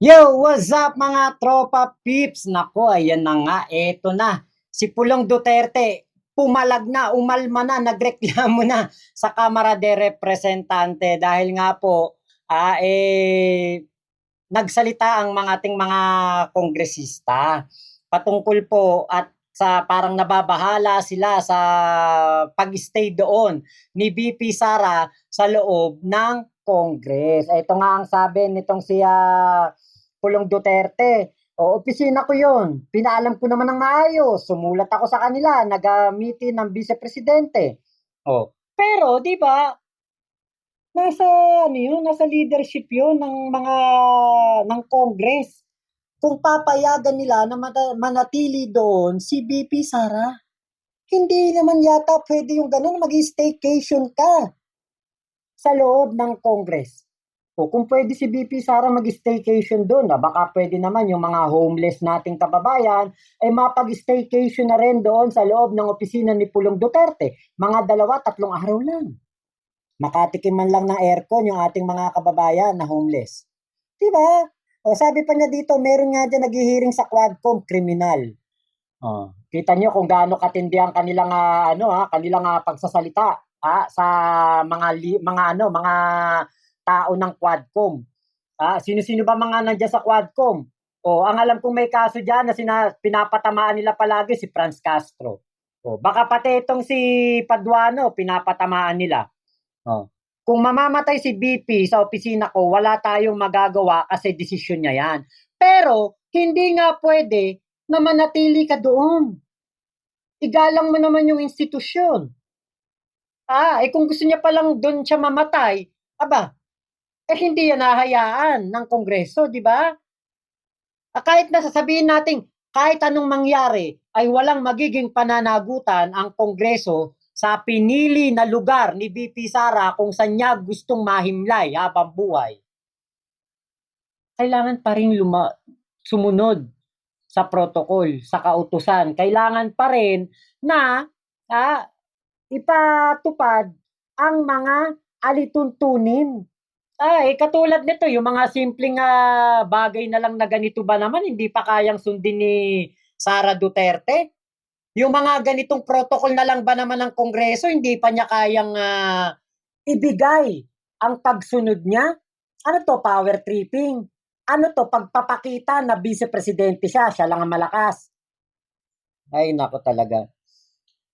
Yo, what's up mga tropa peeps? Nako, ayan na nga, eto na. Si Pulong Duterte, pumalag na, umalma na, nagreklamo na sa Kamara de Representante dahil nga po, nagsalita ang mga ating mga kongresista patungkol po at sa parang nababahala sila sa pag-stay doon ni VP Sara sa loob ng Congress. Ito nga ang sabi nitong si Pulong Duterte. O, opisina ko yun. Pinaalam ko naman ng maayos. Sumulat ako sa kanila. Nag-meeting ng vice-presidente. O, pero, di ba, nasa, ano yun, nasa leadership yun ng Congress. Kung papayagan nila na manatili doon si BP Sara, hindi naman yata pwede yung ganun, mag-staycation ka sa loob ng Congress. O kung pwede si BP Sara mag-staycation doon, baka pwede naman yung mga homeless nating kababayan ay mapag-staycation na rin doon sa loob ng opisina ni Pulong Duterte. Mga 2, 3 araw lang. Makatikim man lang ng aircon yung ating mga kababayan na homeless. Diba? O sabi pa niya dito, meron nga dyan naghihiring sa Quadcom, kriminal. Oh, kita niyo kung gaano katindi ang kanilang kanilang pagsasalita sa mga tao ng Quadcom. Sino-sino ba mga nandiyan sa Quadcom? O, ang alam kong may kaso diyan na pinapatamaan nila palagi si Franz Castro. O, baka pati itong si Paduano pinapatamaan nila. Oh. Kung mamamatay si BP sa opisina ko, wala tayong magagawa kasi desisyon niya yan. Pero, hindi nga pwede na manatili ka doon. Igalang mo naman yung institusyon. Kung gusto niya palang doon siya mamatay, hindi yan nahayaan ng Kongreso, di ba? Kahit nasasabihin natin, kahit anong mangyari, ay walang magiging pananagutan ang Kongreso sa pinili na lugar ni BP Sara kung saan niya gustong mahimlay habang buhay. Kailangan pa rin sumunod sa protocol, sa kautusan. Kailangan pa rin na ipatupad ang mga alituntunin. Katulad nito, yung mga simpleng bagay na lang na ganito ba naman, hindi pa kayang sundin ni Sara Duterte? Yung mga ganitong protocol na lang ba naman ng Kongreso, hindi pa niya kayang ibigay ang pagsunod niya? Ano to, power tripping? Ano to, pagpapakita na vice-presidente siya, siya lang ang malakas? Ay, nako talaga.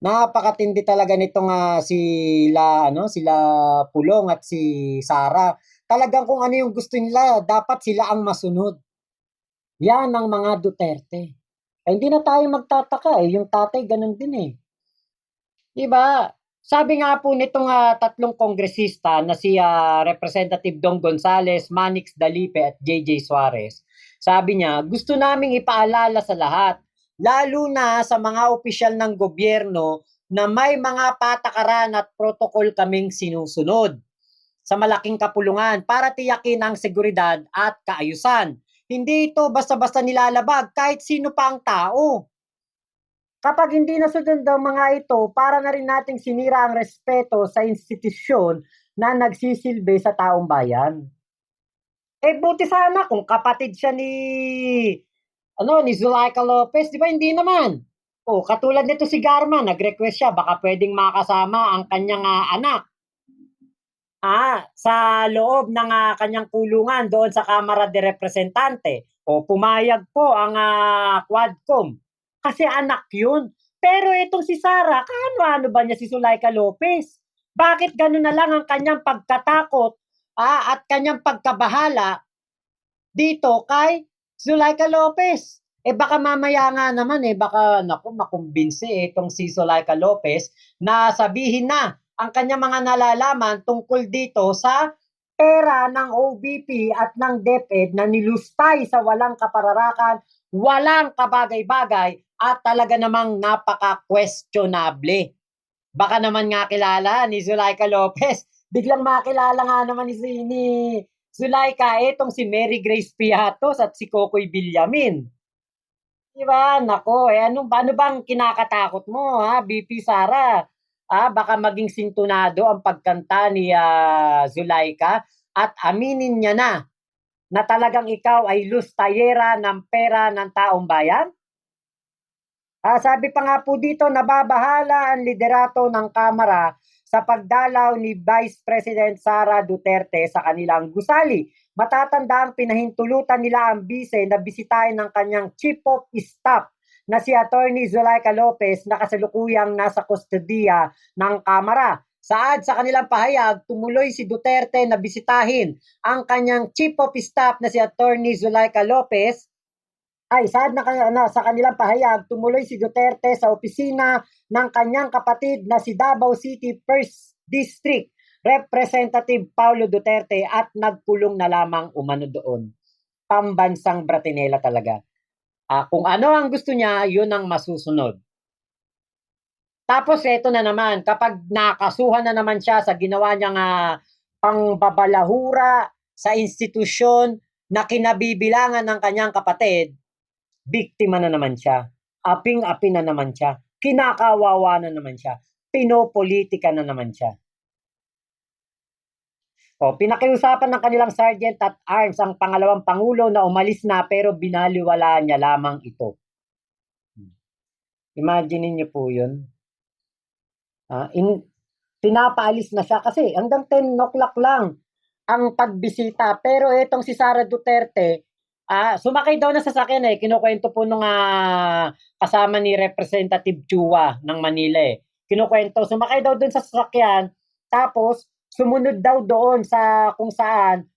Napakatindi talaga nitong sila Pulong at si Sara. Talagang kung ano yung gusto nila, dapat sila ang masunod. Yan ang mga Duterte. Hindi na tayo magtataka yung tatay ganun din eh. Diba? Sabi nga po nitong tatlong kongresista na si Representative Dong Gonzales, Manix Dalipe at JJ Suarez. Sabi niya, gusto naming ipaalala sa lahat, lalo na sa mga opisyal ng gobyerno na may mga patakaran at protokol kaming sinusunod sa malaking kapulungan para tiyakin ang seguridad at kaayusan. Hindi ito basta-basta nilalabag kahit sino pa ang tao. Kapag hindi nasunod ang mga ito, para na rin nating sinira ang respeto sa institusyon na nagsisilbi sa taong bayan. Buti sana kung kapatid siya ni Zulaika Lopez, di ba hindi naman? Katulad nito si Garma, nag-request siya, baka pwedeng makasama ang kanyang anak. Sa loob ng kanyang kulungan doon sa Kamara de Representante. Pumayag po ang Quadcom. Kasi anak yun. Pero itong si Sara, kaano-ano ba niya si Zulaika Lopez? Bakit gano'n na lang ang kanyang pagkatakot at kanyang pagkabahala dito kay Zulaika Lopez? Baka mamaya nga naman baka makumbinsi itong si Zulaika Lopez na sabihin na ang kanyang mga nalalaman tungkol dito sa pera ng OBP at ng DepEd na nilustay sa walang kapararakan, walang kabagay-bagay at talaga namang napaka-questionable. Baka naman nga kilala ni Zulaika Lopez. Biglang makilala nga naman ni Zulaika itong si Mary Grace Piatos at si Kokoy Villamin. Diba? Nako, ano bang kinakatakot mo, BP Sara? Baka maging sintunado ang pagkanta ni Zulaika at aminin niya na na talagang ikaw ay lustayera ng pera ng taong bayan? Sabi pa nga po dito, nababahala ang liderato ng Kamara sa pagdalaw ni Vice President Sara Duterte sa kanilang gusali. Matatanda ang pinahintulutan nila ang bise na bisitahin ng kanyang Chief of Staff na si Attorney Zulaika Lopez na kasalukuyang nasa kustodiya ng Kamara. Saad sa kanilang pahayag, tumuloy si Duterte na bisitahin ang kanyang Chief of Staff na si Attorney Zulaika Lopez. Saad na sa kanilang pahayag, tumuloy si Duterte sa opisina ng kanyang kapatid na si Davao City 1st District Representative Paulo Duterte at nagkulong na lamang umano doon. Pambansang bratinela talaga. Kung ano ang gusto niya, yun ang masusunod. Tapos eto na naman, kapag nakasuhan na naman siya sa ginawa niyang pangbabalahura sa institusyon na kinabibilangan ng kanyang kapatid, biktima na naman siya. Aping-api na naman siya. Kinakawawa na naman siya. Pinopolitika na naman siya. Pinakiusapan ng kanilang sergeant at arms ang pangalawang pangulo na umalis na pero binaliwala niya lamang ito. Imagine niyo po yun. Pinapaalis na siya kasi hanggang 10 o'clock lang ang pagbisita. Pero itong si Sara Duterte, sumakay daw na sasakyan kinukwento po nung kasama ni Representative Chua ng Manila Kinukwento, sumakay daw dun sa sasakyan, tapos sumunod daw doon sa kung saan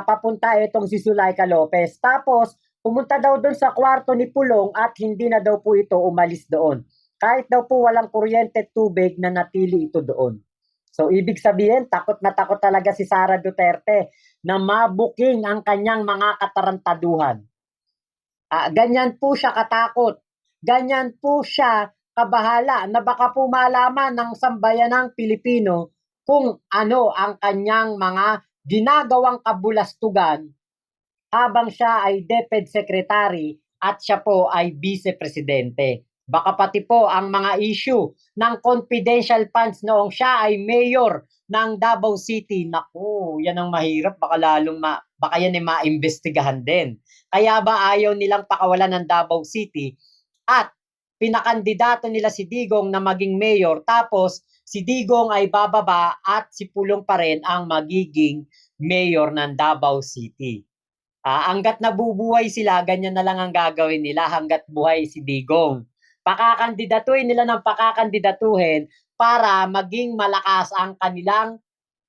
papunta itong si Zulaika Lopez. Tapos pumunta daw doon sa kwarto ni Pulong at hindi na daw po ito umalis doon. Kahit daw po walang kuryente at tubig na natili ito doon. So, ibig sabihin, takot na takot talaga si Sara Duterte na mabuking ang kanyang mga katarantaduhan. Ganyan po siya katakot. Ganyan po siya kabahala na baka po malaman ng sambayanang Pilipino kung ano ang kanyang mga ginagawang kabulastugan habang siya ay DepEd Secretary at siya po ay Vice Presidente. Baka pati po ang mga issue ng confidential funds noong siya ay mayor ng Davao City. Naku, yan ang mahirap. Baka baka yan ay maimbestigahan din. Kaya ba ayaw nilang pakawalan ng Davao City at pinakandidato nila si Digong na maging mayor, tapos si Digong ay bababa at si Pulong pa rin ang magiging mayor ng Davao City. Hanggat nabubuhay sila, ganyan na lang ang gagawin nila hanggat buhay si Digong. Pakakandidatuhin nila ng pakakandidatuhin para maging malakas ang kanilang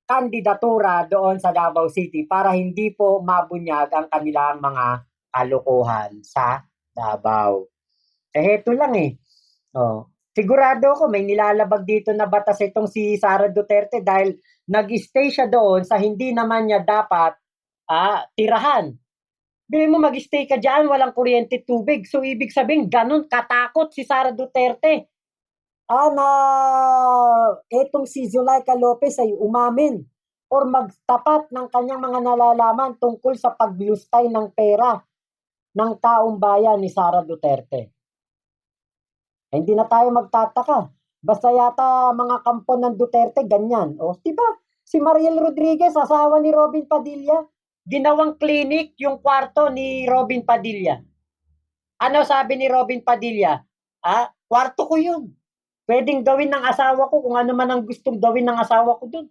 kandidatura doon sa Davao City para hindi po mabunyag ang kanilang mga kalokohan sa Davao. Heto lang Sigurado ako may nilalabag dito na batas itong si Sara Duterte dahil nag-stay siya doon sa hindi naman niya dapat tirahan. Bili mo mag-stay ka dyan, walang kuryente, tubig. So, ibig sabihin, ganun katakot si Sara Duterte. Na etong si Zulaika Lopez ay umamin or magtapat ng kanyang mga nalalaman tungkol sa paglustay ng pera ng taong bayan ni Sara Duterte. Hindi na tayo magtataka. Basta yata mga kampo ng Duterte, ganyan. Diba? Si Mariel Rodriguez, asawa ni Robin Padilla, ginawang clinic yung kwarto ni Robin Padilla. Ano sabi ni Robin Padilla? Kwarto ko yun. Pwedeng gawin ng asawa ko kung ano man ang gustong gawin ng asawa ko dun.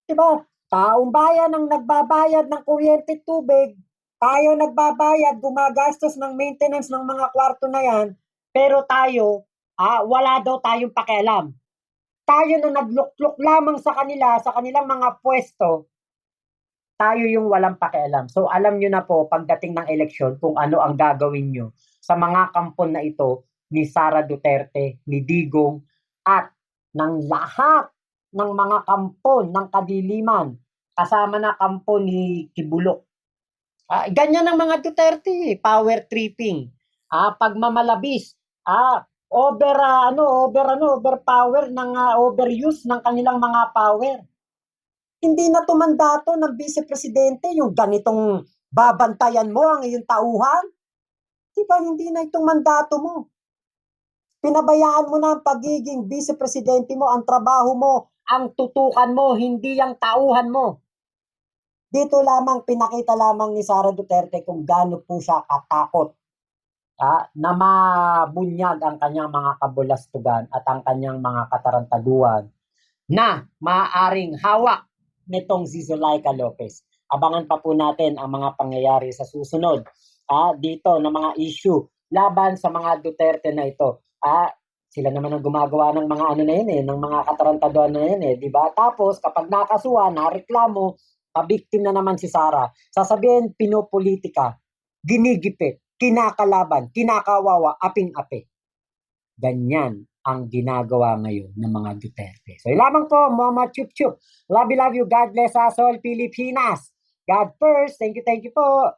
Diba? Taong bayan ang nagbabayad ng kuryente tubig. Tayo nagbabayad, gumagastos ng maintenance ng mga kwarto na yan. Pero tayo, wala daw tayong pakialam. Tayo na naglukluk lamang sa kanila, sa kanilang mga pwesto, tayo yung walang pakialam. So alam nyo na po pagdating ng eleksyon kung ano ang gagawin nyo sa mga kampon na ito ni Sara Duterte, ni Digong at ng lahat ng mga kampon ng kadiliman kasama na kampon ni Kibulok. Ganyan ang mga Duterte, power tripping. Pagmamalabis, overpower ng overuse ng kanilang mga power. Hindi na to mandato ng Vice Presidente yung ganitong babantayan mo ang iyong tauhan. Diba, hindi na itong mandato mo. Pinabayaan mo na ang pagiging Vice Presidente mo, ang trabaho mo, ang tutukan mo, hindi ang tauhan mo. Dito lamang pinakita lamang ni Sara Duterte kung gaano po siya katakot na mabunyag ang kanyang mga kabulastugan at ang kanyang mga katarantaduan na maaaring hawak nitong si Zulaika Lopez. Abangan pa po natin ang mga pangyayari sa susunod dito na mga issue laban sa mga Duterte na ito. Sila naman ang gumagawa ng mga ano na yun ng mga katarantaduan na yun di ba? Tapos kapag nakasuhan, nareklamo, pabiktim na naman si Sara. Sasabihin, pinopolitika, ginigipit, kinakalaban, kinakawawa, aping-api. Ganyan ang ginagawa ngayon ng mga Duterte. So, lamang po, Mama Chup Chup. Love you, God bless us all, Pilipinas. God first. Thank you po.